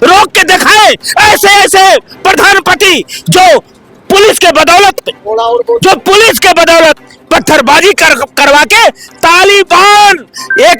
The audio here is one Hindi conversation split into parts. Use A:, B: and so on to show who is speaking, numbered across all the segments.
A: रोक के दिखाए ऐसे ऐसे प्रधानपति जो पुलिस के बदौलत पत्थरबाजी करवा के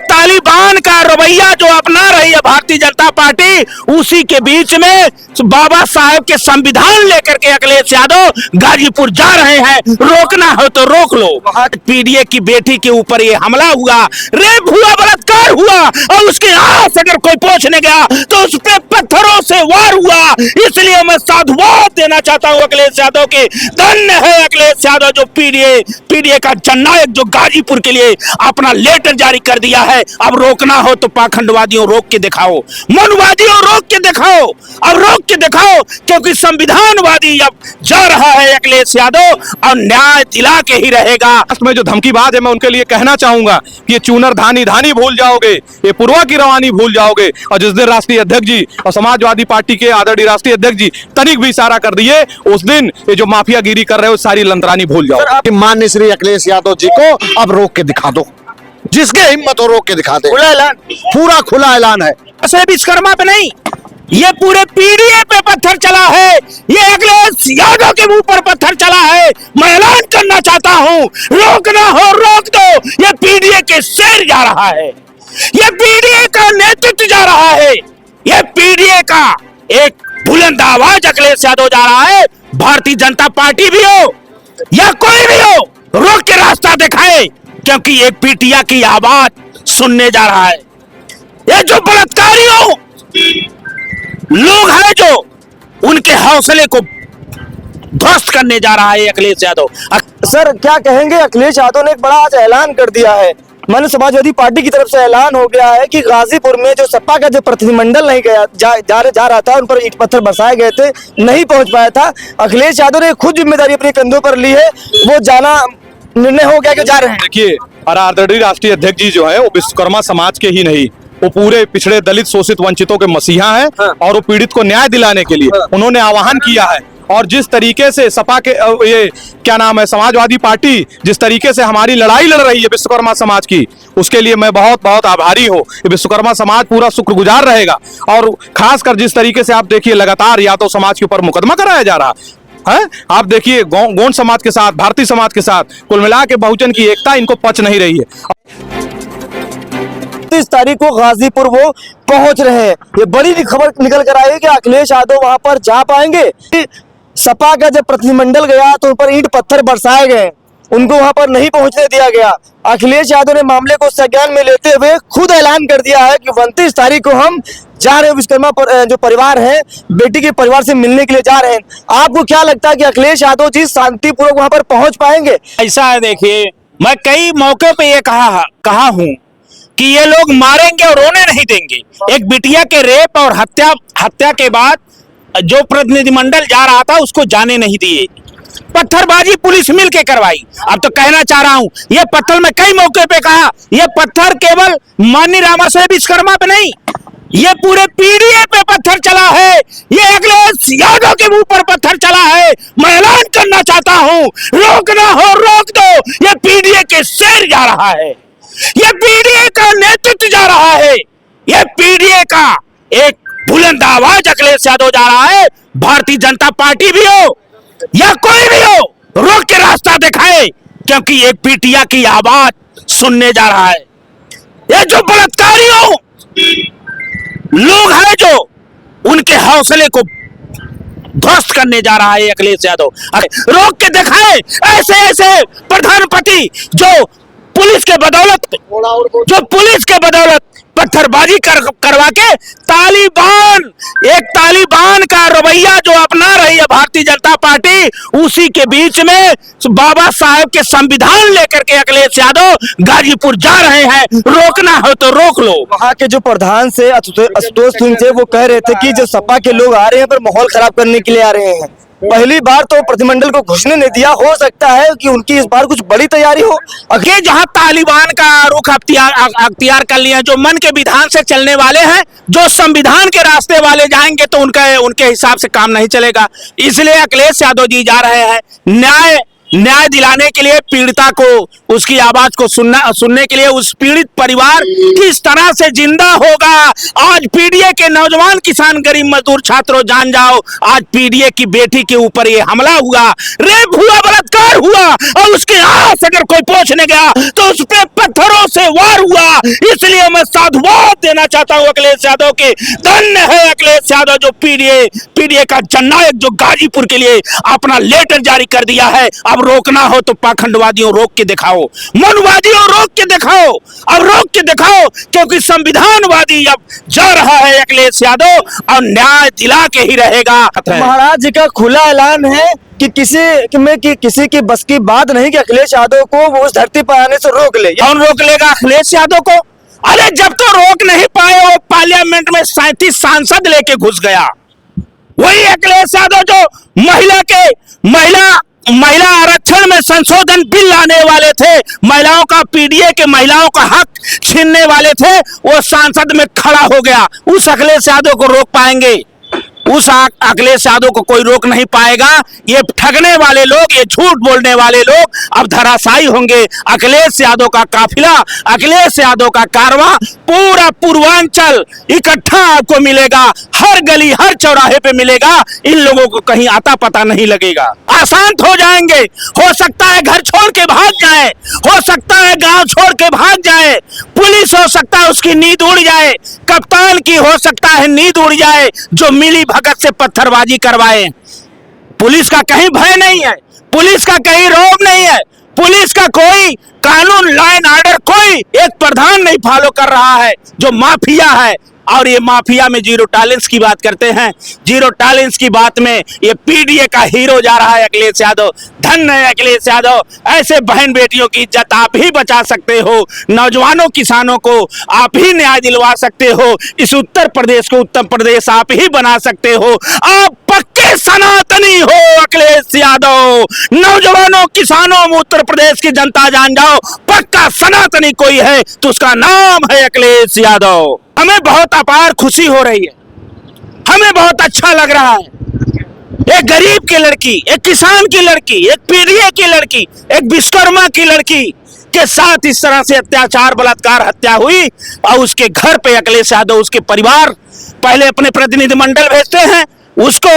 A: तालिबान का रवैया जो अपना रही है भारतीय जनता पार्टी, उसी के बीच में बाबा साहेब के संविधान लेकर के अखिलेश यादव गाजीपुर जा रहे हैं। रोकना हो तो रोक लो। पीडीए की बेटी के ऊपर ये हमला हुआ, रेप हुआ, बलात्कार हुआ और उसके आस अगर कोई पहुंचने गया तो उस पर पत्थरों से वार हुआ। इसलिए मैं साधुवाद देना चाहता हूं अखिलेश यादव के। धन्य है अखिलेश यादव जो पीडीए का जननायक जो गाजीपुर के लिए अपना लेटर जारी कर दिया है। अब रोकना हो तो पाखंडवादियों रोक के दिखाओ, मनुवादियों रोक के दिखाओ, अब रोक के दिखाओ, क्योंकि संविधानवादी अब जा रहा है अखिलेश यादव और न्याय दिला के ही रहेगा।
B: में जो धमकीबाज है मैं उनके लिए कहना चाहूंगा कि ये चूनर धानी धानी भूल जाओगे, ये पुरवा की रवानी भूल जाओगे। और जिस दिन राष्ट्रीय अध्यक्ष जी और समाजवादी पार्टी के आदरणीय राष्ट्रीय अध्यक्ष जी तनिक भी इशारा कर दिए, उस दिन ये जो माफियागिरी कर रहे हो सारी लंतरानी भूल जाओ।
C: माननीय श्री अखिलेश यादव जी को अब रोक के दिखा दो, जिसके हिम्मत हो रोक के दिखा दे।
A: खुला ऐलान,
C: पूरा खुला ऐलान है।
A: ऐसे विश्वकर्मा पे नहीं, ये पूरे पीडीए पे पत्थर चला है, ये अखिलेश यादव के मुंह पर पत्थर चला है। मैं ऐलान करना चाहता हूं, रोकना हो रोक दो। ये पीडीए के शेर जा रहा है, ये पीडीए का नेतृत्व जा रहा है, ये पीडीए का एक बुलंद आवाज अखिलेश यादव जा रहा है। भारतीय जनता पार्टी भी हो या कोई भी हो, रोक के रास्ता दिखाए, क्योंकि एक पीटिया की आवाज सुनने जा रहा है। ये जो बलात्कारियों लोग हैं जो उनके हौसले को ध्वस्त करने जा रहा है अखिलेश यादव।
D: सर क्या कहेंगे, अखिलेश यादव ने एक बड़ा आज ऐलान कर दिया है। माननीय समाजवादी पार्टी की तरफ से ऐलान हो गया है कि गाजीपुर में जो सपा का जो प्रतिनिधिमंडल नहीं गया जा रहा था, उन पर ईंट पत्थर बरसाए गए थे, नहीं पहुंच पाया था। अखिलेश यादव ने खुद जिम्मेदारी अपने कंधों पर ली है, वो जाना निर्णय हो गया कि जा रहे हैं।
B: देखिए, आदरणीय राष्ट्रीय अध्यक्ष जी जो है वो विश्वकर्मा समाज के ही नहीं, वो पूरे पिछड़े दलित शोषित वंचितों के मसीहा हैं। और वो पीड़ित को न्याय दिलाने के लिए उन्होंने आह्वान किया है। और जिस तरीके से सपा के ये क्या नाम है समाजवादी पार्टी जिस तरीके से हमारी लड़ाई लड़ रही है विश्वकर्मा समाज की, उसके लिए मैं बहुत बहुत आभारी हूँ। विश्वकर्मा समाज पूरा शुक्रगुजार रहेगा। और खासकर जिस तरीके से आप देखिए लगातार यादव समाज के ऊपर मुकदमा कराया जा रहा है। आप देखिए गौंड समाज के साथ, भारतीय समाज के साथ, कुल मिला के बहुजन की एकता इनको पच नहीं रही है।
D: 30 तारीख को गाजीपुर वो पहुंच रहे हैं। ये बड़ी खबर निकल कर आई है कि अखिलेश यादव वहां पर जा पाएंगे। सपा का जब प्रतिनिधिमंडल गया तो उन पर ईंट पत्थर बरसाए गए, उनको वहां पर नहीं पहुंचने दिया गया। अखिलेश यादव ने मामले को संज्ञान में लेते हुए खुद ऐलान कर दिया है कि 29 तारीख को हम जा रहे हैं, विश्वकर्मा जो परिवार है बेटी के परिवार से मिलने के लिए जा रहे हैं। आपको क्या लगता है कि अखिलेश यादव जी शांतिपूर्वक वहां पर पहुंच पाएंगे?
A: ऐसा है, देखिए मैं कई मौके पे ये कहा हूं कि ये लोग मारेंगे और रोने नहीं देंगे। एक बिटिया के रेप और हत्या के बाद जो प्रतिनिधिमंडल जा रहा था उसको जाने नहीं दिए, पत्थरबाजी पुलिस मिल के करवाई। अब तो कहना चाह रहा हूं, ये पत्थर मैं कई मौके पे कहा, ये पत्थर केवल माननीय रामाशय विश्वकर्मा पे नहीं, ये पूरे पीडीए पे पत्थर चला है, ये अखिलेश यादव के मुंह पर पत्थर चला है। मैं ऐलान करना चाहता हूं, रोकना हो रोक दो। ये पीडीए के शेर जा रहा है, ये पीडीए का नेतृत्व जा रहा है, ये पीडीए का एक बुलंद आवाज अखिलेश यादव जा रहा है। भारतीय जनता पार्टी भी हो या कोई भी हो, रोक के रास्ता दिखाए, क्योंकि एक पीटिया की आवाज सुनने जा रहा है। ये जो बलात्कारियों लोग हैं जो उनके हौसले को ध्वस्त करने जा रहा है अखिलेश यादव। रोक के दिखाए ऐसे ऐसे प्रधानपति जो पुलिस के बदौलत पत्थरबाजी करवा के तालिबान का रवैया जो अपना रही है भारतीय जनता पार्टी, उसी के बीच में बाबा साहेब के संविधान लेकर के अखिलेश यादव गाजीपुर जा रहे हैं। रोकना हो तो रोक लो।
D: वहाँ के जो प्रधान से आशुतोष सिंह थे वो कह रहे थे कि जो सपा के लोग आ रहे हैं पर माहौल खराब करने के लिए आ रहे हैं। पहली बार तो प्रतिनिधिमंडल को घुसने नहीं दिया, हो सकता है कि उनकी इस बार कुछ बड़ी तैयारी हो।
A: ये जहां तालिबान का रुख अख्तियार कर लिया, जो मन के विधान से चलने वाले हैं, जो संविधान के रास्ते वाले जाएंगे तो उनके हिसाब से काम नहीं चलेगा। इसलिए अखिलेश यादव जी जा रहे हैं न्याय न्याय दिलाने के लिए, पीड़िता को उसकी आवाज को सुनने के लिए, उस पीड़ित परिवार किस तरह से जिंदा होगा। आज पीडीए के नौजवान किसान, गरीब मजदूर छात्रों जान जाओ, आज पीडीए की बेटी के ऊपर ये हमला हुआ, रेप हुआ, बलात्कार हुआ और उसके आस अगर कोई पहुंचने गया तो उस पर पत्थरों से वार हुआ। इसलिए मैं साधुवाद देना चाहता हूं अखिलेश यादव के। धन्य है अखिलेश यादव जो पीडीए का जननायक, जो गाजीपुर के लिए अपना लेटर जारी कर दिया है। अब रोकना हो तो पाखंडवादियों रोक के दिखाओ, मनुवादियों रोक के दिखाओ, अब रोक के दिखाओ, क्योंकि संविधानवादी अब जा रहा है अखिलेश यादव और न्याय दिला के ही रहेगा।
D: महाराज जी का खुला ऐलान है कि किसी की बस की बात नहीं कि अखिलेश यादव को वो उस धरती पर आने से रोक ले।
A: कौन रोक लेगा अखिलेश यादव को? अरे जब तो रोक नहीं पाए, वो पार्लियामेंट में 37 सांसद लेके घुस गया। वही अखिलेश यादव जो महिला आरक्षण में संशोधन बिल लाने वाले थे, महिलाओं का, पीडीए के महिलाओं का हक छीनने वाले थे, वो सांसद में खड़ा हो गया। उस अखिलेश यादव को रोक पाएंगे? उस अखिलेश यादव को कोई रोक नहीं पाएगा। ये ठगने वाले लोग, ये झूठ बोलने वाले लोग अब धराशायी होंगे। अखिलेश यादव का काफिला, अखिलेश यादव का कारवां पूरा पूर्वांचल इकट्ठा आपको मिलेगा, हर गली हर चौराहे पे मिलेगा। इन लोगों को कहीं आता पता नहीं लगेगा, अशांत हो जाएंगे। हो सकता है घर छोड़ के भाग जाए, हो सकता है गांव छोड़ के भाग जाए, पुलिस हो सकता है उसकी नींद उड़ जाए, कप्तान की हो सकता है नींद उड़ जाए जो मिली भगत से पत्थरबाजी करवाए। पुलिस का कहीं भय नहीं है, पुलिस का कहीं रौब नहीं है, पुलिस का कोई कानून, लॉ एंड ऑर्डर कोई एक प्रधान नहीं फॉलो कर रहा है, जो माफिया है। और ये माफिया में जीरो टॉलरेंस की बात करते हैं, जीरो टॉलरेंस की बात में ये पीडीए का हीरो जा रहा है अखिलेश यादव। धन्य है अखिलेश यादव, ऐसे बहन बेटियों की इज्जत आप ही बचा सकते हो, नौजवानों किसानों को आप ही न्याय दिलवा सकते हो, इस उत्तर प्रदेश को उत्तम प्रदेश आप ही बना सकते हो। आप पक्के सनातनी हो अखिलेश यादव। नौजवानों किसानों में उत्तर प्रदेश की जनता जान जाओ, पक्का सनातनी कोई है तो उसका नाम है अखिलेश यादव। हमें बहुत अपार खुशी हो रही है, हमें बहुत अच्छा लग रहा है। एक गरीब की लड़की, एक किसान की लड़की, एक पीडीए की लड़की, एक विश्वकर्मा की लड़की के साथ इस तरह से अत्याचार, बलात्कार, हत्या हुई और उसके घर पे अखिलेश यादव, उसके परिवार पहले अपने प्रतिनिधिमंडल भेजते हैं, उसको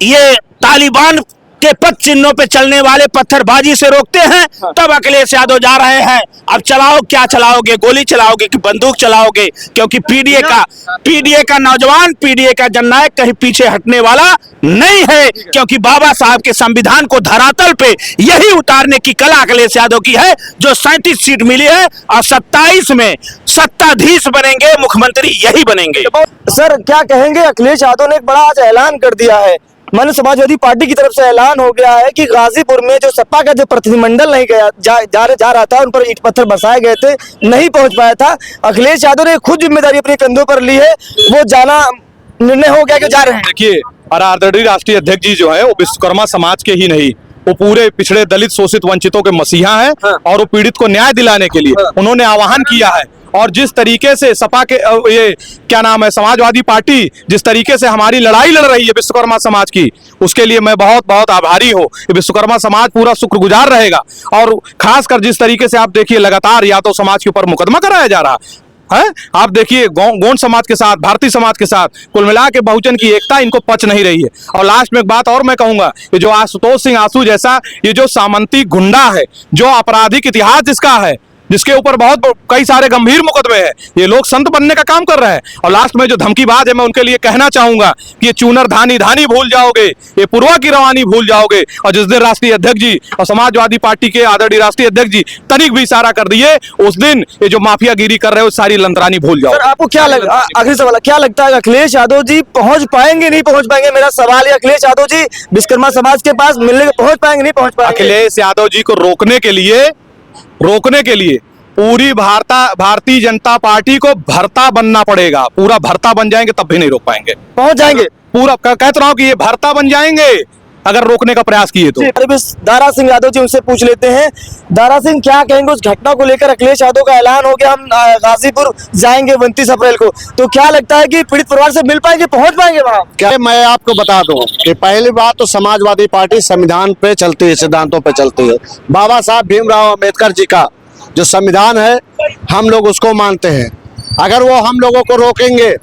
A: ये तालिबान के पद चिन्हों पे चलने वाले पत्थरबाजी से रोकते हैं। तब अखिलेश यादव जा रहे हैं, अब चलाओ, क्या चलाओगे, गोली चलाओगे कि बंदूक चलाओगे? क्योंकि पीडीए का नौजवान, पीडीए का जननायक कहीं पीछे हटने वाला नहीं है, क्योंकि बाबा साहब के संविधान को धरातल पे यही उतारने की कला अखिलेश यादव की है, जो 37 सीट मिली है और 27 में सत्ताधीश बनेंगे, मुख्यमंत्री यही बनेंगे।
D: सर क्या कहेंगे, अखिलेश यादव ने एक बड़ा आज ऐलान कर दिया है, मानो समाजवादी पार्टी की तरफ से ऐलान हो गया है कि गाजीपुर में जो सपा का जो प्रतिनिधिमंडल नहीं गया जा रहा था, उन पर ईंट पत्थर बरसाए गए थे, नहीं पहुंच पाया था। अखिलेश यादव ने खुद जिम्मेदारी अपने कंधों पर ली है, वो जाना निर्णय हो गया कि जा रहे हैं।
B: देखिए, आदरणीय राष्ट्रीय अध्यक्ष जी जो है वो विश्वकर्मा समाज के ही नहीं, वो पूरे पिछड़े, दलित, शोषित, वंचितों के मसीहा हैं। और वो पीड़ित को न्याय दिलाने के लिए उन्होंने आह्वान किया है। और जिस तरीके से सपा के ये क्या नाम है, समाजवादी पार्टी जिस तरीके से हमारी लड़ाई लड़ रही है विश्वकर्मा समाज की, उसके लिए मैं बहुत बहुत आभारी हूँ। विश्वकर्मा समाज पूरा शुक्रगुजार रहेगा। और खासकर जिस तरीके से आप देखिए, लगातार यादव समाज के ऊपर मुकदमा कराया जा रहा है। आप देखिए, गौंड समाज के साथ, भारतीय समाज के साथ, कुल मिला के बहुजन की एकता इनको पच नहीं रही है। और लास्ट में एक बात और मैं कहूंगा, ये जो आशुतोष सिंह आंसू जैसा ये जो सामंती गुंडा है, जो आपराधिक इतिहास जिसका है, जिसके ऊपर बहुत कई सारे गंभीर मुकदमे हैं, ये लोग संत बनने का काम कर रहे हैं। और लास्ट में जो धमकीबाज है, मैं उनके लिए कहना चाहूंगा कि ये चूनर धानी धानी भूल जाओगे, ये पुरवा की रवानी भूल जाओगे। और जिस दिन राष्ट्रीय अध्यक्ष जी और समाजवादी पार्टी के आदरणीय राष्ट्रीय अध्यक्ष जी तनिक भी इशारा कर दिए, उस दिन ये जो माफियागिरी कर रहे हो सारी लंतरानी भूल जाओ।
D: आपको क्या लगता है, आखिरी सवाल, क्या लगता है अखिलेश यादव जी पहुंच पाएंगे, नहीं पहुंच पाएंगे? मेरा सवाल है, अखिलेश यादव जी विश्वकर्मा समाज के पास मिलने पहुंच पाएंगे, नहीं पहुंच पाएंगे?
B: अखिलेश यादव जी को रोकने के लिए पूरी भारतीय जनता पार्टी को भरता बनना पड़ेगा। पूरा भरता बन जाएंगे तब भी नहीं रोक पाएंगे।
D: पहुंच जाएंगे,
B: पूरा कहता रहा हूं कि ये भरता बन जाएंगे, अगर रोकने का प्रयास किए तो।
D: अरे बस दारा सिंह यादव जी उनसे पूछ लेते हैं। दारा सिंह, क्या कहेंगे उस घटना को लेकर? अखिलेश यादव का ऐलान हो गया, हम गाजीपुर जाएंगे 29 अप्रैल को, तो क्या लगता है कि पीड़ित परिवार से मिल पाएंगे, पहुंच पाएंगे वहां?
C: क्या मैं आपको बता दूं कि पहली बात तो समाजवादी पार्टी संविधान पे चलती है, सिद्धांतों पे चलती है। बाबा साहब भीमराव अंबेडकर जी का जो संविधान है हम लोग उसको मानते हैं। अगर वो हम लोगों को रोकेंगे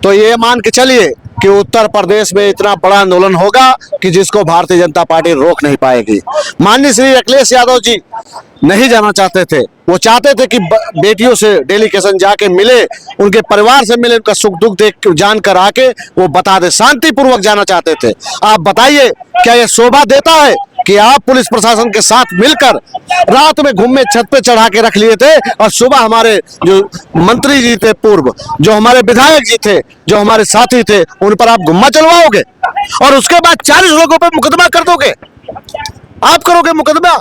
C: तो ये मान के चलिए कि उत्तर प्रदेश में इतना बड़ा आंदोलन होगा कि जिसको भारतीय जनता पार्टी रोक नहीं पाएगी। माननीय श्री अखिलेश यादव जी नहीं जाना चाहते थे, वो चाहते थे कि बेटियों से डेलीगेशन जाके मिले, उनके परिवार से मिले, उनका सुख दुख देख जान कर आके वो बता दे, शांतिपूर्वक जाना चाहते थे। आप बताइए क्या ये शोभा देता है कि आप पुलिस प्रशासन के साथ मिलकर रात में घूमे छत पे चढ़ा के रख लिए थे और सुबह हमारे जो मंत्री जी थे पूर्व, जो हमारे विधायक जी थे, जो हमारे साथी थे, उन पर आप गुम्मा चलवाओगे और उसके बाद 40 लोगों पर मुकदमा कर दोगे? आप करोगे मुकदमा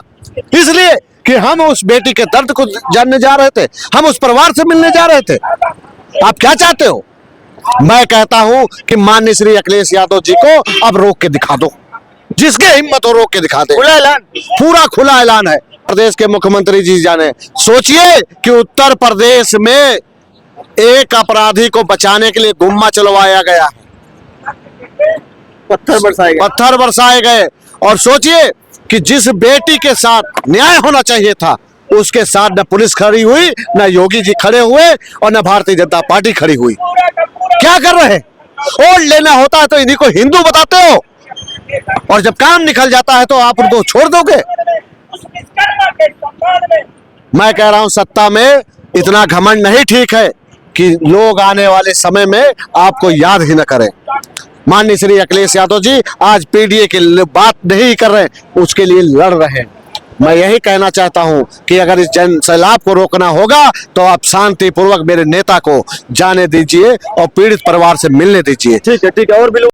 C: इसलिए कि हम उस बेटी के दर्द को जानने जा रहे थे, हम उस परिवार से मिलने जा रहे थे। आप क्या चाहते हो? मैं कहता हूं कि माननीय श्री अखिलेश यादव जी को अब रोक के दिखा दो, जिसके हिम्मत हो रोक के दिखा दे।
D: खुला ऐलान,
C: पूरा खुला ऐलान है। प्रदेश के मुख्यमंत्री जी जाने, सोचिए कि उत्तर प्रदेश में एक अपराधी को बचाने के लिए गुम्मा चलवाया गया, पत्थर बरसाए गए, और सोचिए कि जिस बेटी के साथ न्याय होना चाहिए था उसके साथ न पुलिस खड़ी हुई, न योगी जी खड़े हुए और न भारतीय जनता पार्टी खड़ी हुई। क्या कर रहे हैं? वोट लेना होता है तो इन्हीं को हिंदू बताते हो और जब काम निकल जाता है तो आप उनको छोड़ दोगे। मैं कह रहा हूं सत्ता में इतना घमंड नहीं ठीक है कि लोग आने वाले समय में आपको याद ही न करें। माननीय श्री अखिलेश यादव जी आज पीडीए की बात नहीं कर रहे, उसके लिए लड़ रहे हैं। मैं यही कहना चाहता हूं कि अगर इस जन सैलाब को रोकना होगा तो आप शांतिपूर्वक मेरे नेता को जाने दीजिए और पीड़ित परिवार से मिलने दीजिए।
D: ठीक है, और भी लोग